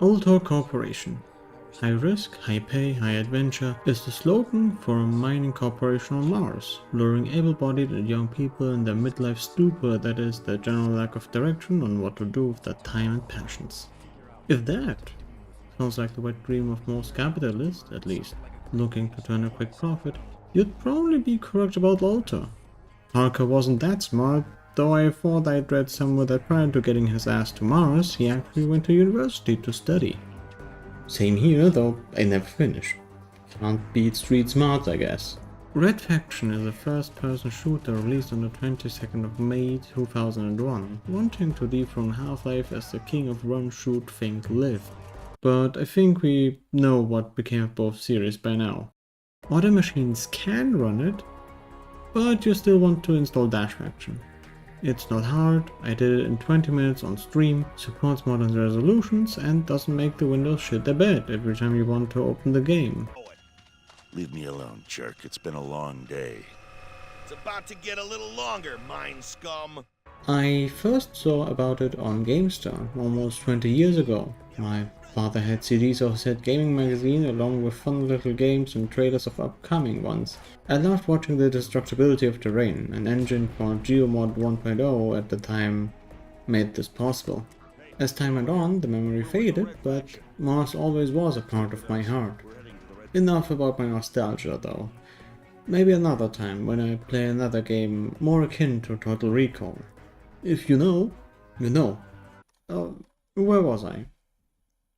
Ultor Corporation. High risk, high pay, high adventure is the slogan for a mining corporation on Mars, luring able-bodied and young people in their midlife stupor, that is, their general lack of direction on what to do with their time and passions. If that sounds like the wet dream of most capitalists, at least, looking to turn a quick profit, you'd probably be correct about Ultor. Parker wasn't that smart, though I thought I'd read somewhere that prior to getting his ass to Mars, he actually went to university to study. Same here, though I never finished. Can't beat street smarts, I guess. Red Faction is a first-person shooter released on the 22nd of May 2001, wanting to dethrone Half-Life as the king of run, shoot, think, live. But I think we know what became of both series by now. Other machines can run it, but you still want to install Dash Faction. It's not hard, I did it in 20 minutes on stream, supports modern resolutions, and doesn't make the Windows shit the bed every time you want to open the game. Leave me alone, jerk. It's been a long day. It's about to get a little longer, mind scum. I first saw about it on GameStar almost 20 years ago. My father had CDs of said gaming magazine along with fun little games and trailers of upcoming ones. I loved watching the destructibility of terrain. An engine for GeoMod 1.0 at the time made this possible. As time went on, the memory faded, but Mars always was a part of my heart. Enough about my nostalgia though. Maybe another time when I play another game more akin to Total Recall. If you know, you know. Where was I?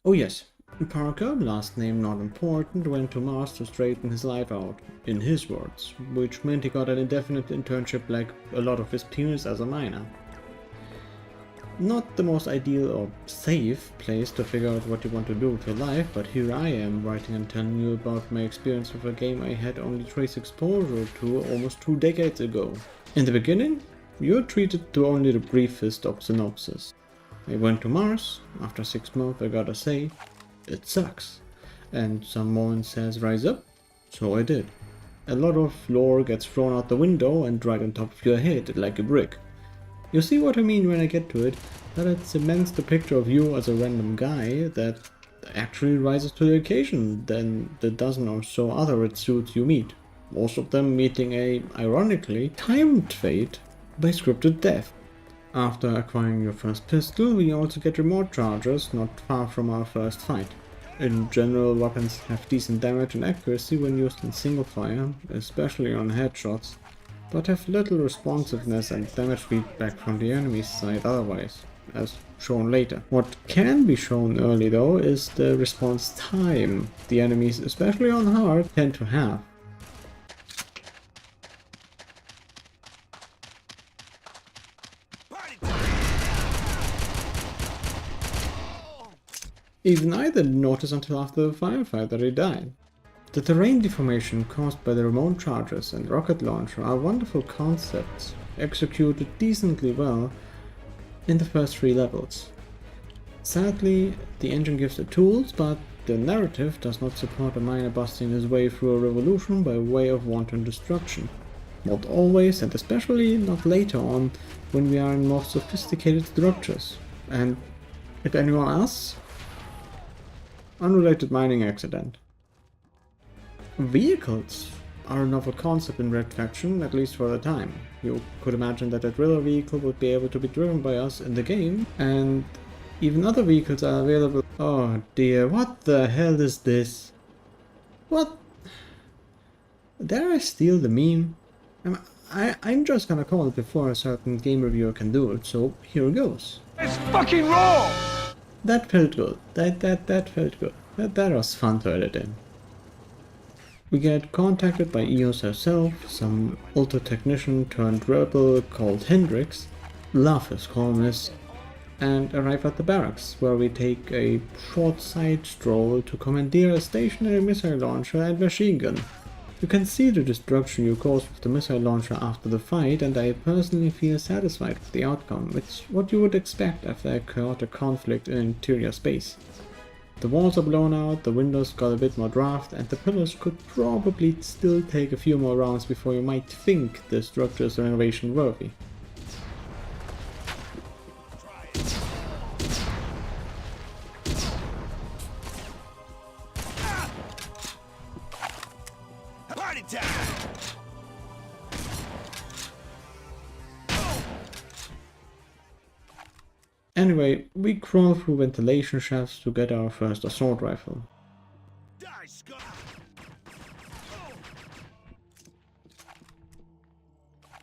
Oh yes, Parker, last name not important, went to Mars to straighten his life out, in his words, which meant he got an indefinite internship like a lot of his peers as a miner. Not the most ideal or safe place to figure out what you want to do with your life, but here I am writing and telling you about my experience with a game I had only trace exposure to almost 2 decades ago. In the beginning, you're treated to only the briefest of synopsis. I went to Mars. After 6 months I gotta say, it sucks. And some moment says rise up, so I did. A lot of lore gets thrown out the window and right on top of your head like a brick. You see what I mean when I get to it, that it cements the picture of you as a random guy that actually rises to the occasion than the dozen or so other red suits you meet. Most of them meeting a, ironically, timed fate by scripted death. After acquiring your first pistol, we also get remote charges not far from our first fight. In general, weapons have decent damage and accuracy when used in single fire, especially on headshots, but have little responsiveness and damage feedback from the enemy's side otherwise, as shown later. What can be shown early though is the response time the enemies, especially on hard, tend to have. Even I didn't notice until after the firefight that he died. The terrain deformation caused by the remote charges and rocket launcher are wonderful concepts, executed decently well in the first 3 levels. Sadly, the engine gives the tools, but the narrative does not support a miner busting his way through a revolution by way of wanton destruction. Not always, and especially not later on, when we are in more sophisticated structures. And if anyone asks, unrelated mining accident. Vehicles are a novel concept in Red Faction, at least for the time. You could imagine that a driller vehicle would be able to be driven by us in the game, and even other vehicles are available. Oh dear, what the hell is this? What? Dare I steal the meme? I'm just gonna call it before a certain game reviewer can do it, so here goes. It's fucking wrong! That felt good. That felt good. That was fun to edit in. We get contacted by EOS herself, some ultra technician turned rebel called Hendrix, love his calmness, and arrive at the barracks, where we take a short side stroll to commandeer a stationary missile launcher and machine gun. You can see the destruction you caused with the missile launcher after the fight, and I personally feel satisfied with the outcome. It's what you would expect after a chaotic conflict in interior space. The walls are blown out, the windows got a bit more draft, and the pillars could probably still take a few more rounds before you might think the structure is renovation worthy. time! Anyway, we crawl through ventilation shafts to get our first assault rifle. Die, Scott!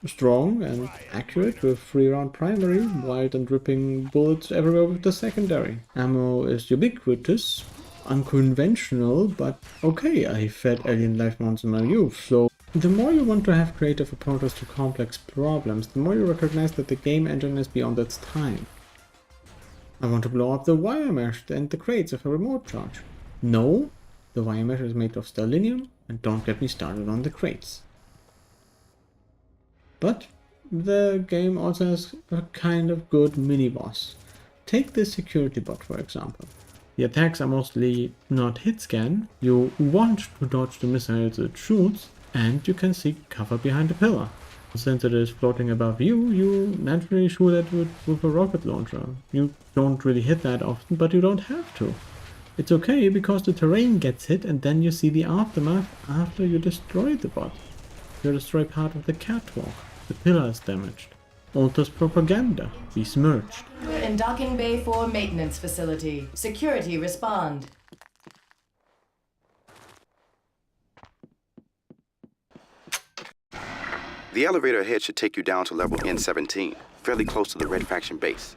Strong and accurate with 3-round primary, wide and ripping bullets everywhere with the secondary. Ammo is ubiquitous, unconventional, but okay, I fed alien life forms in my youth, so the more you want to have creative approaches to complex problems, the more you recognize that the game engine is beyond its time. I want to blow up the wire mesh and the crates with a remote charge. No, the wire mesh is made of stellinium, and don't get me started on the crates. But the game also has a kind of good mini-boss. Take this security bot for example. The attacks are mostly not hit scan, you want to dodge the missiles it shoots, and you can seek cover behind a pillar. Since it is floating above you, you naturally shoot at it with a rocket launcher. You don't really hit that often, but you don't have to. It's okay because the terrain gets hit and then you see the aftermath after you destroy the bot. You destroy part of the catwalk. The pillar is damaged. Altus propaganda. Besmirched. In docking bay 4 maintenance facility. Security respond. The elevator ahead should take you down to level N17, fairly close to the Red Faction base.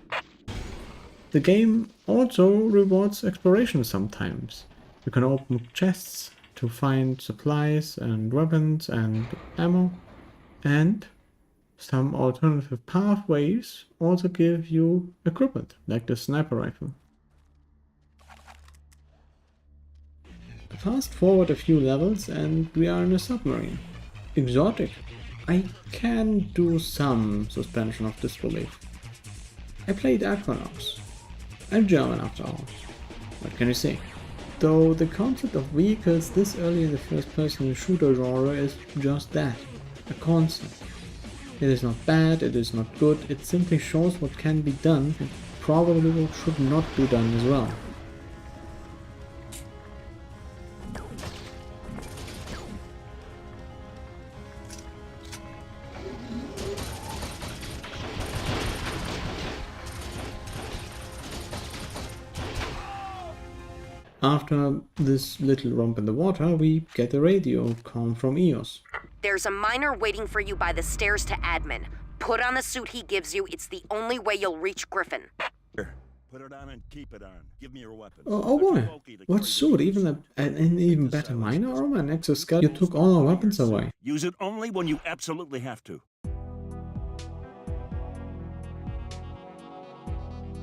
The game also rewards exploration sometimes. You can open chests to find supplies and weapons and ammo, and some alternative pathways also give you equipment, like the sniper rifle. Fast forward a few levels and we are in a submarine. Exotic. I can do some suspension of disbelief. I played Aquanauts. I'm German after all. What can you say? Though the concept of vehicles this early in the first-person shooter genre is just that, a concept. It is not bad, it is not good, it simply shows what can be done and probably what should not be done as well. After this little romp in the water, we get a radio comm from EOS. There's a miner waiting for you by the stairs to admin. Put on the suit he gives you. It's the only way you'll reach Griffin. Here. Put it on and keep it on. Give me your weapon. Oh boy, what suit? Even an even better miner armor and exoskeleton? You took all our weapons away. Use it only when you absolutely have to.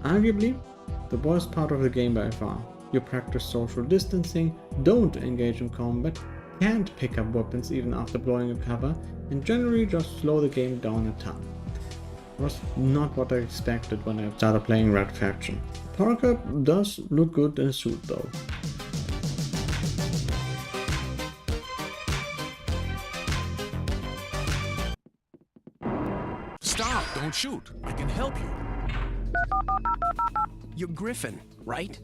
Arguably, the worst part of the game by far. You practice social distancing, don't engage in combat, can't pick up weapons even after blowing a cover, and generally just slow the game down a ton. It was not what I expected when I started playing Red Faction. Parker does look good in a suit though. Stop! Don't shoot! I can help you. You're Griffin, right?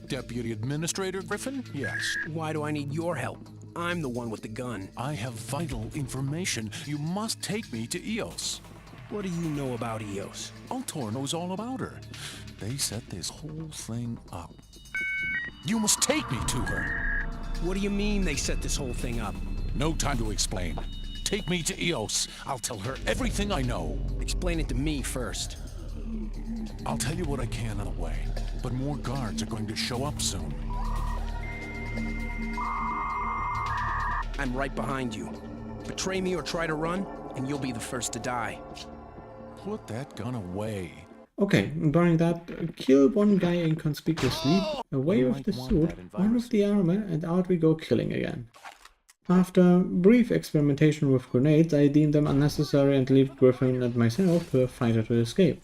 Deputy Administrator Griffin? Yes. Why do I need your help? I'm the one with the gun. I have vital information. You must take me to EOS. What do you know about EOS? Ultor knows all about her. They set this whole thing up. You must take me to her. What do you mean they set this whole thing up? No time to explain. Take me to EOS. I'll tell her everything I know. Explain it to me first. I'll tell you what I can on the way, but more guards are going to show up soon. I'm right behind you. Betray me or try to run, and you'll be the first to die. Put that gun away. Okay, barring that, kill one guy inconspicuously, away with the suit, on with the armor, and out we go killing again. After brief experimentation with grenades, I deemed them unnecessary and leave Griffin and myself to a fighter to escape.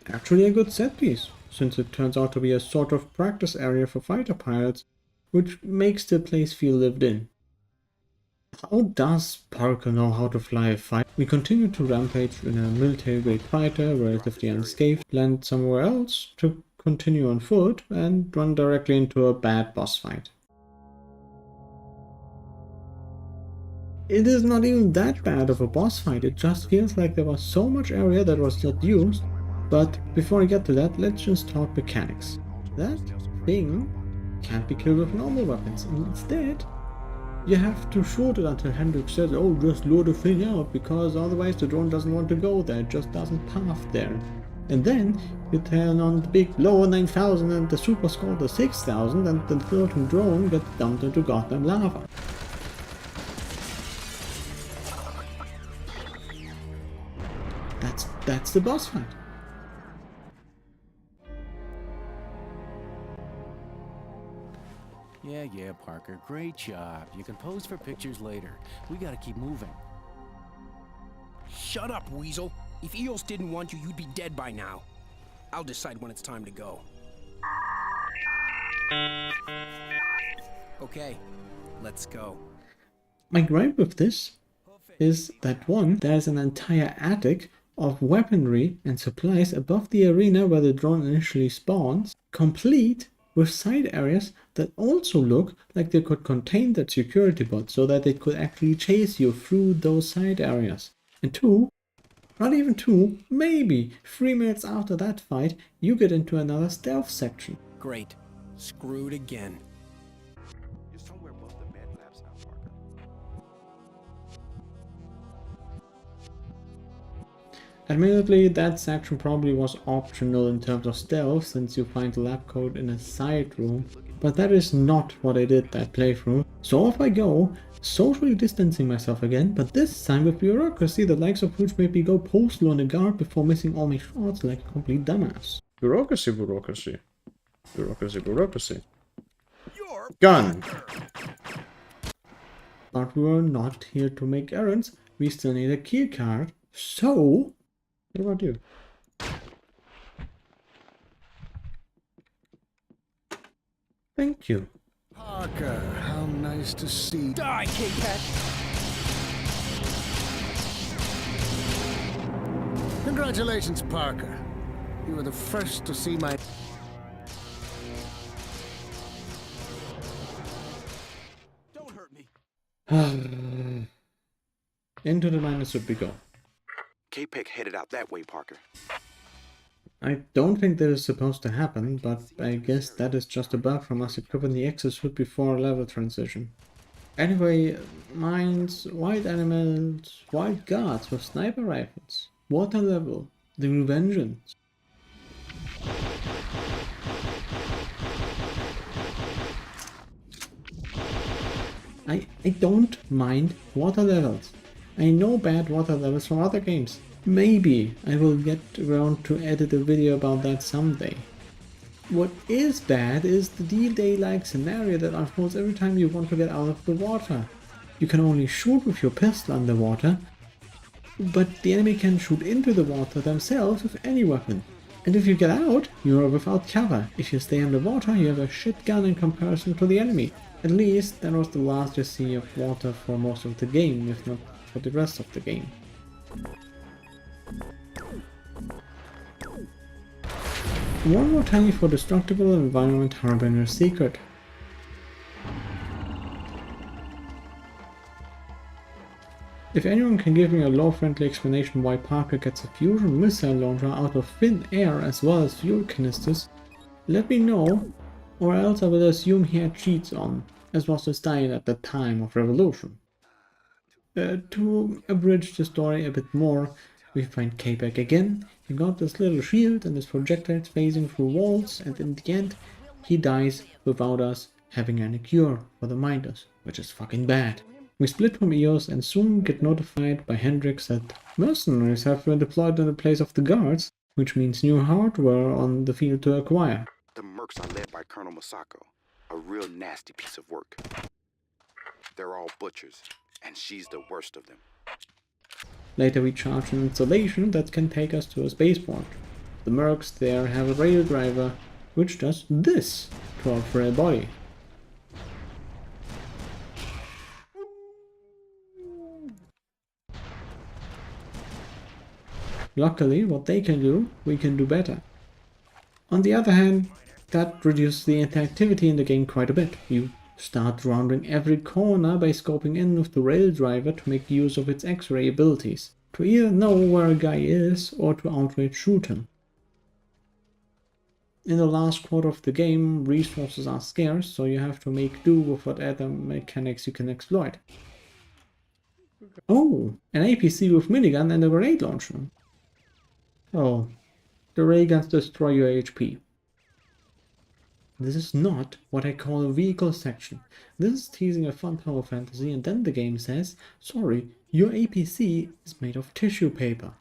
Actually a good set piece, since it turns out to be a sort of practice area for fighter pilots, which makes the place feel lived in. How does Parker know how to fly a fighter? We continue to rampage in a military-grade fighter, relatively unscathed, land somewhere else to continue on foot, and run directly into a bad boss fight. It is not even that bad of a boss fight, it just feels like there was so much area that was not used. But before I get to that, let's just talk mechanics. That thing can't be killed with normal weapons. Instead, you have to shoot it until Hendrik says, oh, just lure the thing out, because otherwise the drone doesn't want to go there, it just doesn't path there. And then you turn on the big lower 9000 and the super score the 6000 and the floating drone gets dumped into goddamn lava. That's the boss fight. Yeah, Parker. Great job. You can pose for pictures later. We gotta keep moving. Shut up, Weasel. If Eos didn't want you, you'd be dead by now. I'll decide when it's time to go. Okay, let's go. My gripe with this is that one, there's an entire attic of weaponry and supplies above the arena where the drone initially spawns, complete with side areas that also look like they could contain that security bot so that it could actually chase you through those side areas. And two, not even two, maybe 3 minutes after that fight, you get into another stealth section. Great. Screwed again. You're somewhere above the med labs now, Parker. Admittedly, that section probably was optional in terms of stealth since you find the lab code in a side room, but that is not what I did that playthrough. So off I go, socially distancing myself again, but this time with bureaucracy, the likes of which made me go postal on a guard before missing all my shots like a complete dumbass. Bureaucracy, bureaucracy. Bureaucracy, bureaucracy. You're Gun! But we are not here to make errands, we still need a key card, so... What about you? Thank you. Parker, how nice to see. Die, K-Cat! Congratulations, Parker. You were the first to see my... Don't hurt me. Into the minus would we go. K-Pec headed out that way, Parker. I don't think that is supposed to happen, but I guess that is just a bug from us equipping the exosuit before a level transition. Anyway, mines, white animals, white guards with sniper rifles, water level, the Revengeance. I don't mind water levels. I know bad water levels from other games. Maybe I will get around to edit a video about that someday. What is bad is the D-Day-like scenario that unfolds every time you want to get out of the water. You can only shoot with your pistol underwater, but the enemy can shoot into the water themselves with any weapon. And if you get out, you are without cover. If you stay underwater, you have a shit gun in comparison to the enemy. At least that was the last you see of water for most of the game, if not for the rest of the game. One more tiny for Destructible Environment Harbinger Secret. If anyone can give me a law-friendly explanation why Parker gets a fusion missile launcher out of thin air as well as fuel canisters, let me know, or else I will assume he had cheats on, as was the style at the time of Revolution. To abridge the story a bit more, we find K-Pec again. He got this little shield and his projectiles phasing through walls, and in the end, he dies without us having any cure for the Minders, which is fucking bad. We split from Eos and soon get notified by Hendrix that mercenaries have been deployed in the place of the guards, which means new hardware on the field to acquire. The mercs are led by Colonel Masako, a real nasty piece of work. They're all butchers, and she's the worst of them. Later we charge an installation that can take us to a spaceport. The mercs there have a rail driver, which does this to our frail body. Luckily, what they can do, we can do better. On the other hand, that reduces the interactivity in the game quite a bit. You start rounding every corner by scoping in with the rail driver to make use of its X-ray abilities, to either know where a guy is or to outright shoot him. In the last quarter of the game, resources are scarce, so you have to make do with whatever mechanics you can exploit. Oh, an APC with minigun and a grenade launcher. Oh, the rayguns destroy your HP. This is not what I call a vehicle section. This is teasing a fun power fantasy, and then the game says, sorry, your APC is made of tissue paper.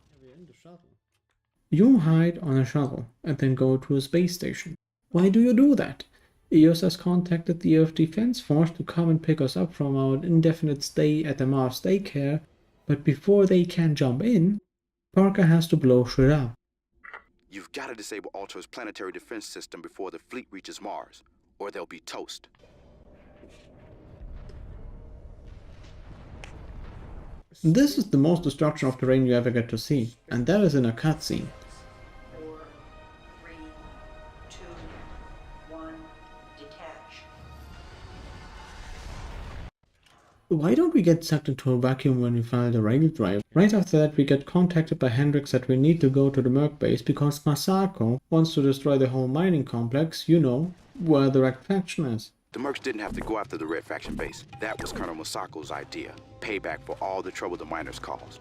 You hide on a shuttle and then go to a space station. Why do you do that? EOS has contacted the Earth Defense Force to come and pick us up from our indefinite stay at the Mars daycare, but before they can jump in, Parker has to blow shit up. You've got to disable Ultra's planetary defense system before the fleet reaches Mars, or they'll be toast. This is the most destruction of terrain you ever get to see, and that is in a cutscene. 4, 3, 2, 1, detach. Why don't we get sucked into a vacuum when we file the rail drive? Right after that we get contacted by Hendricks that we need to go to the Merc base because Masako wants to destroy the whole mining complex, you know, where the Red Faction is. The Mercs didn't have to go after the Red Faction base. That was Colonel Masako's idea. Payback for all the trouble the miners caused.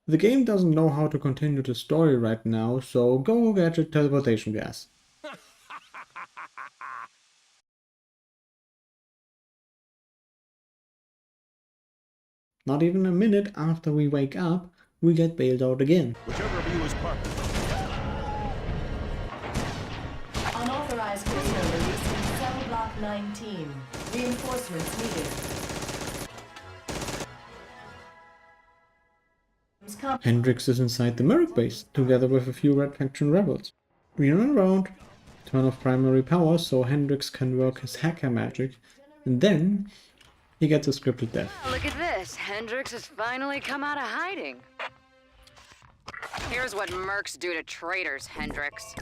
The game doesn't know how to continue the story right now, so go get your teleportation gas. Not even a minute after we wake up, we get bailed out again. Whichever of you is Parker. Unauthorized prisoner released in cell block 19. Reinforcements needed. Hendricks is inside the Merc base, together with a few Red Faction rebels. We run around, turn off primary power so Hendricks can work his hacker magic, and then he gets a scripted death. Look at this. Hendricks has finally come out of hiding. Here's what mercs do to traitors, Hendricks.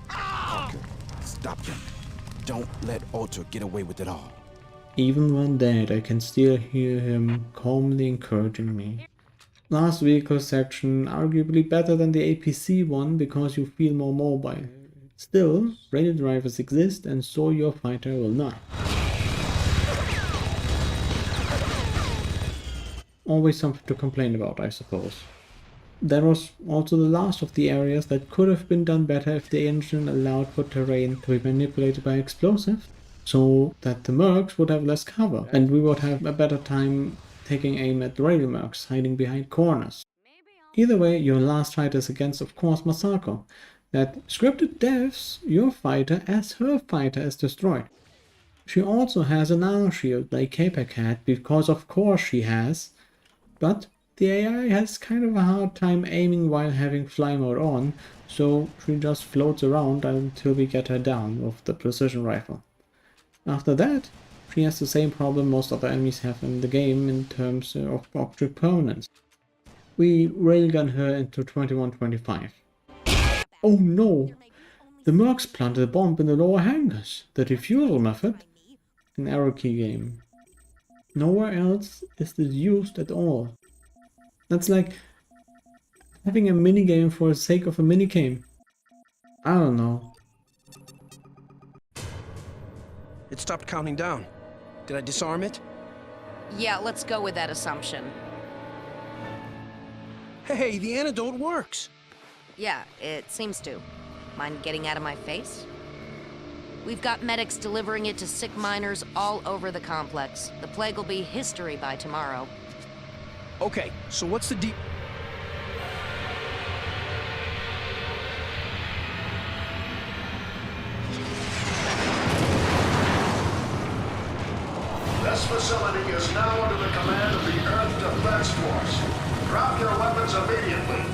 Parker, stop him. Don't let Ultra get away with it all. Even when dead, I can still hear him calmly encouraging me. Last vehicle section, arguably better than the APC one because you feel more mobile. Still, rail drivers exist and so your fighter will not. Always something to complain about, I suppose. That was also the last of the areas that could have been done better if the engine allowed for terrain to be manipulated by explosives, so that the mercs would have less cover, and we would have a better time taking aim at the rail mercs hiding behind corners. Either way, your last fight is against, of course, Masako. That scripted deaths your fighter as her fighter is destroyed. She also has an armor shield like K-Pack had, because of course she has, but the AI has kind of a hard time aiming while having fly mode on, so she just floats around until we get her down with the precision rifle. After that, she has the same problem most other enemies have in the game in terms of object permanence. We railgun her into 2125. Oh no! The mercs planted a bomb in the lower hangars. The defusal method? An arrow key game. Nowhere else is this used at all. That's like having a minigame for the sake of a minigame. I don't know. It stopped counting down. Did I disarm it? Yeah, let's go with that assumption. Hey, the antidote works. Yeah, it seems to. Mind getting out of my face? We've got medics delivering it to sick miners all over the complex. The plague will be history by tomorrow. Okay, so what's the deep... This facility is now under the command of the Earth Defense Force. Drop your weapons immediately.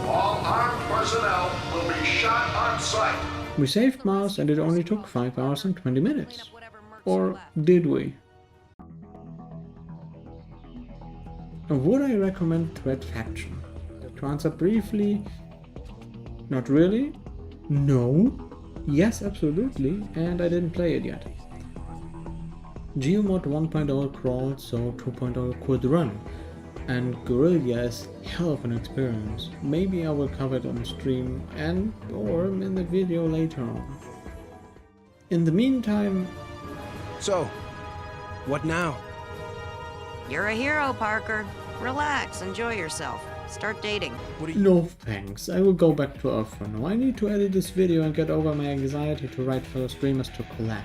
All armed personnel will be shot on sight. We saved Mars and it only took 5 hours and 20 minutes. Or did we? Would I recommend Threat Faction? To answer briefly, not really, no, yes absolutely, and I didn't play it yet. Geomod 1.0 crawled, so 2.0 could run, and Guerrilla is hell of an experience. Maybe I will cover it on stream and or in the video later on. In the meantime... So, what now? You're a hero, Parker. Relax, enjoy yourself. Start dating. What are you... No thanks, I will go back to Earth for now. I need to edit this video and get over my anxiety to write fellow streamers to collab.